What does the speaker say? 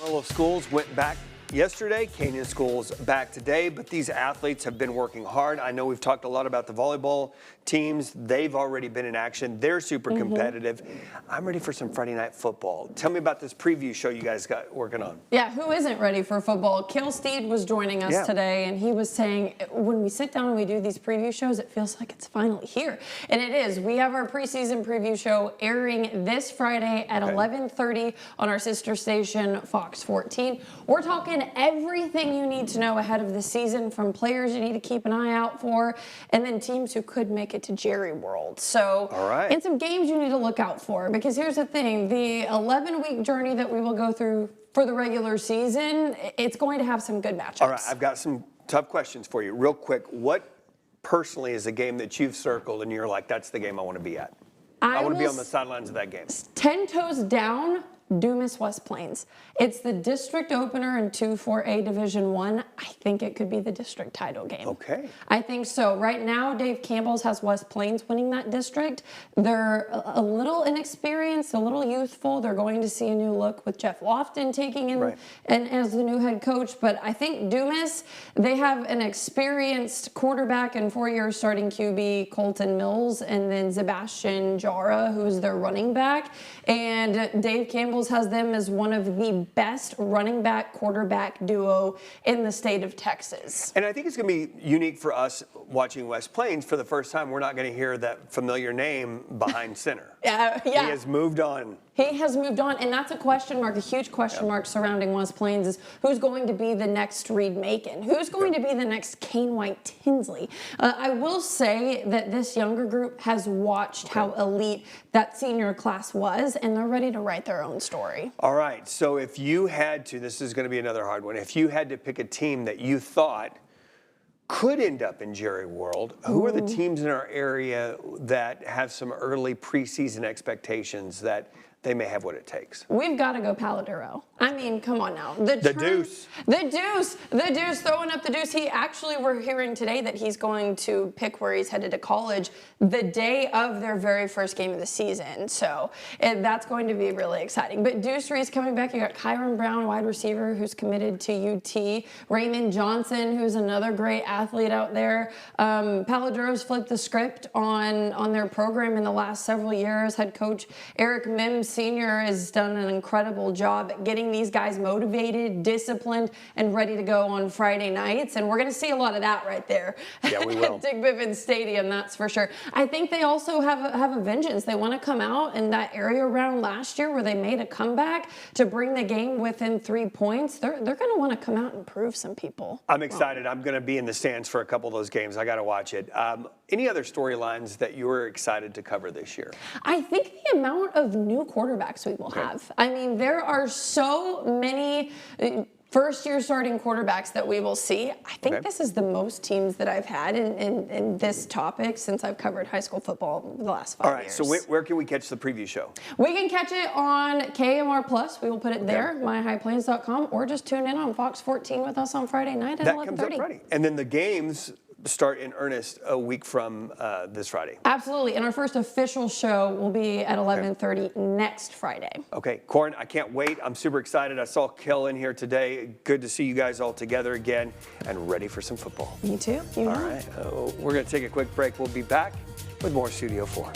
All of schools went back yesterday. Canyon schools back today, but these athletes have been working hard. I know we've talked a lot about the volleyball teams. They've already been in action. They're super competitive. I'm ready for some Friday night football. Tell me about this preview show you guys got working on. Yeah, who isn't ready for football? Kill Steed was joining us today, and he was saying when we sit down and we do these preview shows, it feels like it's finally here. And it is. We have our preseason preview show airing this Friday at 11:30 on our sister station, Fox 14. We're talking everything you need to know ahead of the season, from players you need to keep an eye out for, and then teams who could make it to Jerry World. So, and some games you need to look out for, because here's the thing, the 11-week journey that we will go through for the regular season, it's going to have some good matchups. All right, I've got some tough questions for you. Real quick, what personally is a game that you've circled and you're like, that's the game I want to be at? I want to be on the sidelines of that game. 10 toes down, Dumas West Plains. It's the district opener in 2-4A Division I. I think it could be the district title game. Okay. I think so. Right now, Dave Campbell's has West Plains winning that district. They're a little inexperienced, a little youthful. They're going to see a new look with Jeff Lofton taking in and as the new head coach. But I think Dumas, they have an experienced quarterback and 4-year starting QB, Colton Mills, and then Sebastian Jara, who is their running back. And Dave Campbell has them as one of the best running back quarterback duo in the state of Texas. And I think it's going to be unique for us watching West Plains. For the first time, we're not going to hear that familiar name behind center. He has moved on. He has moved on, and that's a question mark, a huge question mark surrounding West Plains is who's going to be the next Reed Macon? Who's going to be the next Kane White Tinsley? I will say that this younger group has watched how elite that senior class was, and they're ready to write their own story. All right, so if you had to, this is going to be another hard one, if you had to pick a team that you thought could end up in Jerry World, who are the teams in our area that have some early preseason expectations that they may have what it takes? We've got to go Paladuro. I mean, come on now. The Deuce throwing up the deuce. He actually, we're hearing today that he's going to pick where he's headed to college the day of their very first game of the season. So that's going to be really exciting. But Deuce Reese coming back. You got Kyron Brown, wide receiver, who's committed to UT. Raymond Johnson, who's another great athlete out there. Paladuro's flipped the script on their program in the last several years. Head coach Eric Mims Sr. has done an incredible job at getting these guys motivated, disciplined, and ready to go on Friday nights. And we're going to see a lot of that right there at Dick Bivens Stadium, that's for sure. I think they also have a vengeance. They want to come out in that area around last year where they made a comeback to bring the game within 3 points. They're going to want to come out and prove some people. I'm excited. I'm going to be in the stands for a couple of those games. I got to watch it. Any other storylines that you were excited to cover this year? I think the amount of new quarterbacks we will have. I mean, there are so many first-year starting quarterbacks that we will see. I think this is the most teams that I've had in this topic since I've covered high school football the last 5 years. All right, so where can we catch the preview show? We can catch it on KMR Plus. We will put it there, myhighplains.com, or just tune in on Fox 14 with us on Friday night at 11:30. That comes up Friday. And then the games start in earnest a week from this Friday. Absolutely, and our first official show will be at 11:30 next Friday. Okay, Corin, I can't wait. I'm super excited. I saw Kill in here today. Good to see you guys all together again and ready for some football. Me too. All right, we're going to take a quick break. We'll be back with more Studio 4.